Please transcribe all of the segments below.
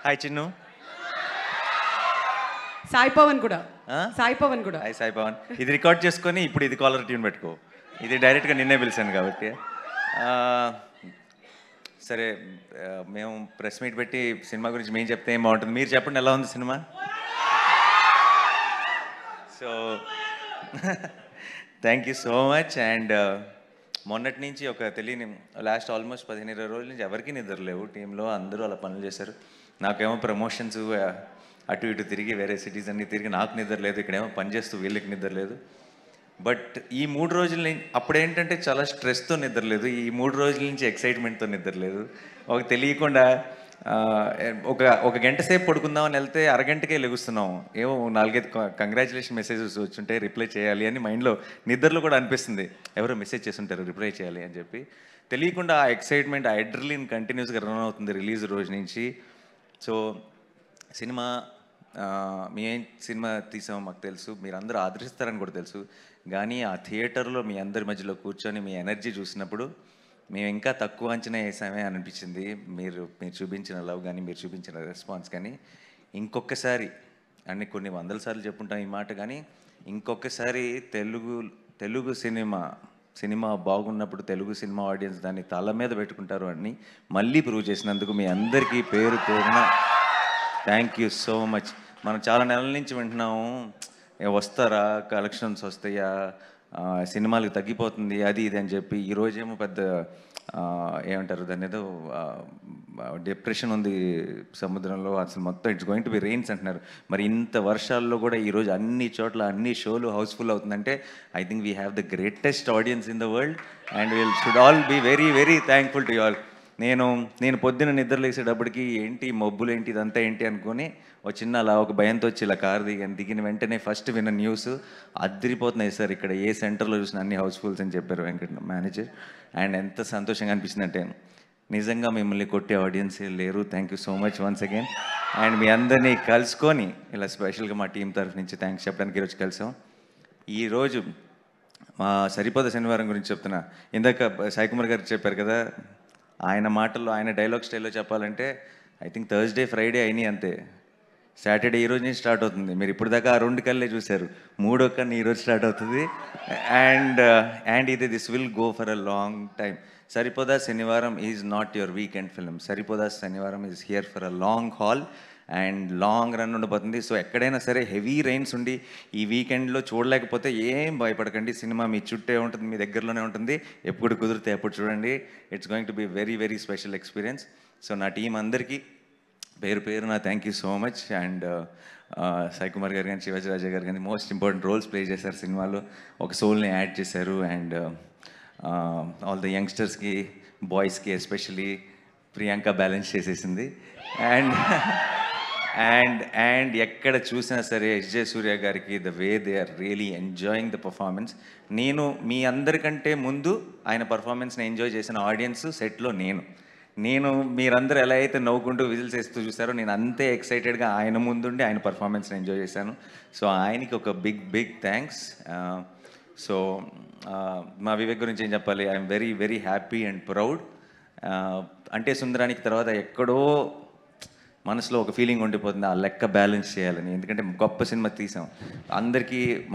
Hi Chinnu. Sai Pawan కూడా. సాయి పవన్ కూడా. Hi Sai Pawan. ఇది రికార్డ్ చేసుకొని ఇప్పుడు ఇది కాలర్ ట్యూన్ పెట్టుకో. ఇది డైరెక్ట్గా నిన్నే పిలిచాను కాబట్టి. సరే, మేము ప్రెస్ మీట్ పెట్టి సినిమా గురించి మేము చెప్తే ఏం బాగుంటుంది. మీరు చెప్పండి, ఎలా ఉంది cinema? So thank you so much. And మొన్నటి నుంచి ఒక తెలియని లాస్ట్ ఆల్మోస్ట్ 15-20 రోజుల నుంచి ఎవరికి నిద్ర లేవు టీంలో. అందరూ అలా పనులు చేశారు. నాకేమో ప్రమోషన్స్ అటు ఇటు తిరిగి వేరే సిటీస్ అన్నీ తిరిగి నాకు నిద్ర లేదు. ఇక్కడేమో పని చేస్తూ వీళ్ళకి నిద్ర లేదు. బట్ ఈ 3 రోజుల నుంచి అప్పుడేంటంటే చాలా స్ట్రెస్తో నిద్ర లేదు. ఈ 3 రోజుల నుంచి ఎక్సైట్మెంట్తో నిద్ర లేదు. ఒక తెలియకుండా ఒక గంట సేపు పడుకుందామని వెళ్తే అరగంటకే లెగుస్తున్నాం. ఏమో 4-5 కంగ్రాచులేషన్ మెసేజెస్ వచ్చుంటే రిప్లై చేయాలి అని మైండ్లో నిద్రలో కూడా అనిపిస్తుంది. ఎవరో మెసేజ్ చేస్తుంటారు రిప్లై చేయాలి అని చెప్పి. తెలియకుండా ఆ ఎక్సైట్మెంట్, ఆ అడ్రినలిన్ కంటిన్యూస్గా రన్ అవుతుంది రిలీజ్ రోజు నుంచి. సో సినిమా మీ ఏం సినిమా తీసామో మాకు తెలుసు, మీరు అందరూ ఆదరిస్తారని కూడా తెలుసు. కానీ ఆ థియేటర్లో మీ అందరి మధ్యలో కూర్చొని మీ ఎనర్జీ చూసినప్పుడు మేము ఇంకా తక్కువ అంచనా వేసామే అని అనిపించింది. మీరు చూపించిన లవ్ కానీ, మీరు చూపించిన రెస్పాన్స్ కానీ ఇంకొకసారి అన్ని కొన్ని వందల సార్లు చెప్పుంటాం ఈ మాట, కానీ ఇంకొకసారి తెలుగు సినిమా బాగున్నప్పుడు తెలుగు సినిమా ఆడియన్స్ దాన్ని తల మీద పెట్టుకుంటారు అని మళ్ళీ ప్రూవ్ చేసినందుకు మీ అందరికీ పేరు పేరున థ్యాంక్ యూ సో మచ్. మనం చాలా నెలల నుంచి వింటున్నాము, వస్తారా, కలెక్షన్స్ వస్తాయా, సినిమాలకు తగ్గిపోతుంది అది ఇది అని చెప్పి. ఈరోజేమో పెద్ద ఏమంటారు దాన్ని, ఏదో డిప్రెషన్ ఉంది సముద్రంలో, అసలు మొత్తం it's going to be rains అంటున్నారు. మరి ఇంత వర్షాల్లో కూడా ఈరోజు అన్ని చోట్ల అన్ని షోలు హౌస్ఫుల్ అవుతుందంటే I think we have the greatest audience in the world and will should all be very very thankful to you all. నేను పొద్దున్న నిద్రలేసేటప్పటికి ఏంటి మబ్బులు ఏంటి ఇదంతా ఏంటి అనుకుని అలా ఒక భయంతో వచ్చి ఇలా కారు దిగిన వెంటనే ఫస్ట్ విన్న న్యూస్ అదిరిపోతున్నాయి సార్, ఇక్కడ ఏ సెంటర్లో చూసిన అన్ని హౌస్ఫుల్స్ అని చెప్పారు వెంకట మేనేజర్. అండ్ ఎంత సంతోషంగా అనిపించిందంటే నిజంగా మిమ్మల్ని కొట్టే ఆడియన్సే లేరు. Thank you so much once again. And మీ అందరినీ కలుసుకొని ఇలా స్పెషల్గా మా టీం తరఫు నుంచి థ్యాంక్స్ చెప్పడానికి ఈరోజు కలిసాం. ఈరోజు మా సరిపోద శనివారం గురించి చెప్తున్నా. ఇందాక సాయి కుమార్ గారు చెప్పారు కదా, ఆయన మాటల్లో ఆయన డైలాగ్ స్టైల్లో చెప్పాలంటే ఐ థింక్ థర్స్డే ఫ్రైడే అయినాయి అంతే. సాటర్డే ఈరోజు నుంచి స్టార్ట్ అవుతుంది. మీరు ఇప్పుడు దాకా ఆ 2 కళ్ళే చూశారు, 3వ కన్ను ఈరోజు స్టార్ట్ అవుతుంది. And this will go for a long time. Saripodhaa Sanivaaram is not your weekend film. Saripodhaa Sanivaaram is here for a long haul and long run ఉండబోతుంది. సో ఎక్కడైనా సరే హెవీ రైన్స్ ఉండి ఈ వీకెండ్లో చూడలేకపోతే ఏం భయపడకండి, సినిమా మీ చుట్టే ఉంటుంది, మీ దగ్గరలోనే ఉంటుంది. ఎప్పుడు కుదిరితే అప్పుడు చూడండి. It's going to be very very special experience. So నా టీం అందరికీ పేరు పేరున thank you so much. And Sai Kumar గారు కానీ, శివాజీ రాజా గారు కానీ మోస్ట్ ఇంపార్టెంట్ రోల్స్ ప్లే చేశారు సినిమాలో. ఒక సోల్ని యాడ్ చేశారు. అండ్ ఆల్ ద యంగ్స్టర్స్కి, బాయ్స్కి ఎస్పెషలీ ప్రియాంక బ్యాలెన్స్ చేసేసింది. అండ్ ఎక్కడ చూసినా సరే ఎస్జే సూర్య గారికి the way they are really enjoying the performance. నేను మీ అందరికంటే ముందు ఆయన పర్ఫార్మెన్స్ని ఎంజాయ్ చేసిన ఆడియన్స్ సెట్లో నేను మీరందరూ ఎలా అయితే నవ్వుకుంటూ విజిల్స్ వేస్తూ చూసారో నేను అంతే ఎక్సైటెడ్గా ఆయన ముందుండి ఆయన పర్ఫార్మెన్స్ని ఎంజాయ్ చేశాను. సో ఆయనకి ఒక బిగ్ థ్యాంక్స్. సో మా వివేక్ గురించి ఏం చెప్పాలి, I'm very very happy and proud. అంటే సుందరానికి తర్వాత ఎక్కడో మనసులో ఒక ఫీలింగ్ ఉండిపోతుంది, ఆ లెక్క బ్యాలెన్స్ చేయాలని. ఎందుకంటే గొప్ప సినిమా తీసాం,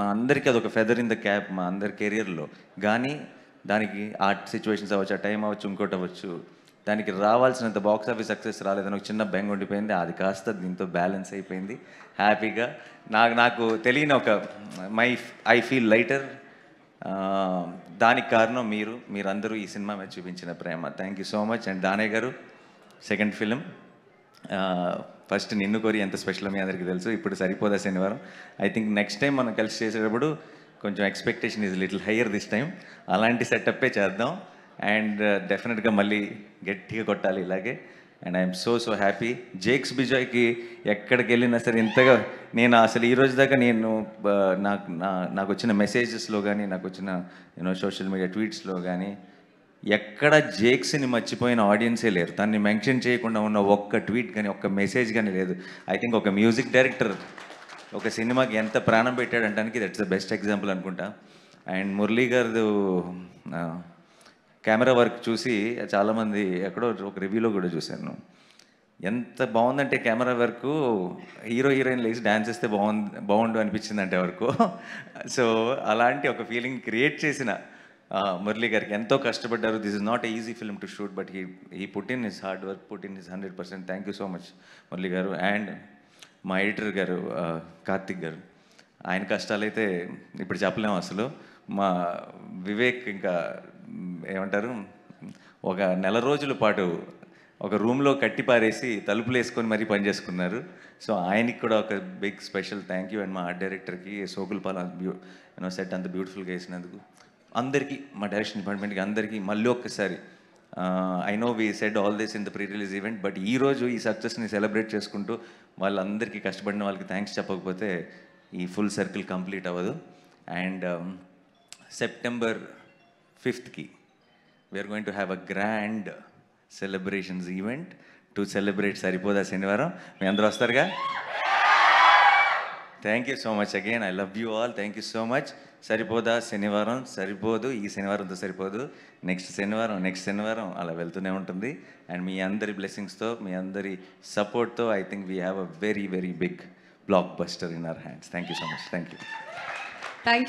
మా అందరికీ అదొక ఫెదర్ ఇన్ ద క్యాప్ మా అందరి కెరియర్లో. కానీ దానికి ఆ సిచ్యువేషన్స్ అవ్వచ్చు, ఆ టైం అవ్వచ్చు, ఇంకోటి అవ్వచ్చు, దానికి రావాల్సినంత బాక్స్ ఆఫీస్ సక్సెస్ రాలేదని ఒక చిన్న బెంగ ఉండిపోయింది. అది కాస్త దీంతో బ్యాలెన్స్ అయిపోయింది హ్యాపీగా. నాకు తెలియని ఒక ఐ ఫీల్ లైటర్. దానికి కారణం మీరందరూ ఈ సినిమా మీద చూపించిన ప్రేమ. Thank you so much. And Danayya గారు సెకండ్ ఫిలిం, ఫస్ట్ నిన్ను కోరి ఎంత స్పెషల్ మీ అందరికీ తెలుసు. ఇప్పుడు సరిపోదా శనివారం. ఐ థింక్ నెక్స్ట్ టైం మనం కలిసి చేసేటప్పుడు కొంచెం expectation is little higher this time. అలాంటి సెటప్పే చేద్దాం. అండ్ డెఫినెట్గా మళ్ళీ గట్టిగా కొట్టాలి ఇలాగే. And I'm so happy. Jakes బిజాయ్కి ఎక్కడికి వెళ్ళినా సరే ఇంతగా నేను అసలు ఈ రోజు దాకా నాకు వచ్చిన మెసేజెస్లో కానీ, నాకు వచ్చిన సోషల్ మీడియా ట్వీట్స్లో కానీ ఎక్కడ జేక్స్ని మర్చిపోయిన ఆడియన్సే లేరు. దాన్ని మెన్షన్ చేయకుండా ఉన్న ఒక్క ట్వీట్ కానీ ఒక్క మెసేజ్ కానీ లేదు. ఐ థింక్ ఒక మ్యూజిక్ డైరెక్టర్ ఒక సినిమాకి ఎంత ప్రాణం పెట్టాడంటానికి దట్స్ ద బెస్ట్ ఎగ్జాంపుల్ అనుకుంటా. అండ్ మురళీ గారు కెమెరా వర్క్ చూసి చాలామంది ఎక్కడో ఒక రివ్యూలో కూడా చూశాను, ఎంత బాగుందంటే కెమెరా వరకు హీరో హీరోయిన్ లేచి డ్యాన్స్ చేస్తే బాగుండు అనిపించిందంటే వరకు. సో అలాంటి ఒక ఫీలింగ్ క్రియేట్ చేసిన మురళీ గారికి ఎంతో కష్టపడ్డారు. This is not easy film to shoot, but he put in his hard work, put in his 100%. Thank you so much Murali గారు. అండ్ మా ఎడిటర్ గారు కార్తిక్ గారు, ఆయన కష్టాలైతే ఇప్పుడు చెప్పలేము అసలు. మా వివేక్ ఇంకా ఏమంటారు, ఒక నెల రోజుల పాటు ఒక రూమ్లో కట్టి పారేసి తలుపులు వేసుకొని మరీ పని చేసుకున్నారు. సో ఆయనకి కూడా ఒక big special thank you. And మా ఆర్ట్ డైరెక్టర్కి సోకుల్ పాల్ సెట్ అంత బ్యూటిఫుల్గా వేసినందుకు అందరికీ, మా డైరెక్షన్ డిపార్ట్మెంట్కి అందరికీ మళ్ళీ ఒక్కసారి I know we said all this in the pre release event, but ఈరోజు ఈ సక్సెస్ని సెలబ్రేట్ చేసుకుంటూ వాళ్ళందరికీ కష్టపడిన వాళ్ళకి థ్యాంక్స్ చెప్పకపోతే ఈ ఫుల్ సర్కిల్ కంప్లీట్ అవ్వదు. And September 5th we are going to have a grand celebrations event to celebrate Saripodhaa Sanivaaram. మీ అందరూ వస్తారుగా? Thank you so much again. I love you all. Thank you so much. Saripodhaa Sanivaaram సరిపోదు, ఈ శనివారంతో సరిపోదు, next శనివారం అలా వెళ్తూనే ఉంటుంది. అండ్ మీ అందరి బ్లెస్సింగ్స్తో, మీ అందరి సపోర్ట్తో I think we have a very very big blockbuster in our hands. Thank you so much. Thank you.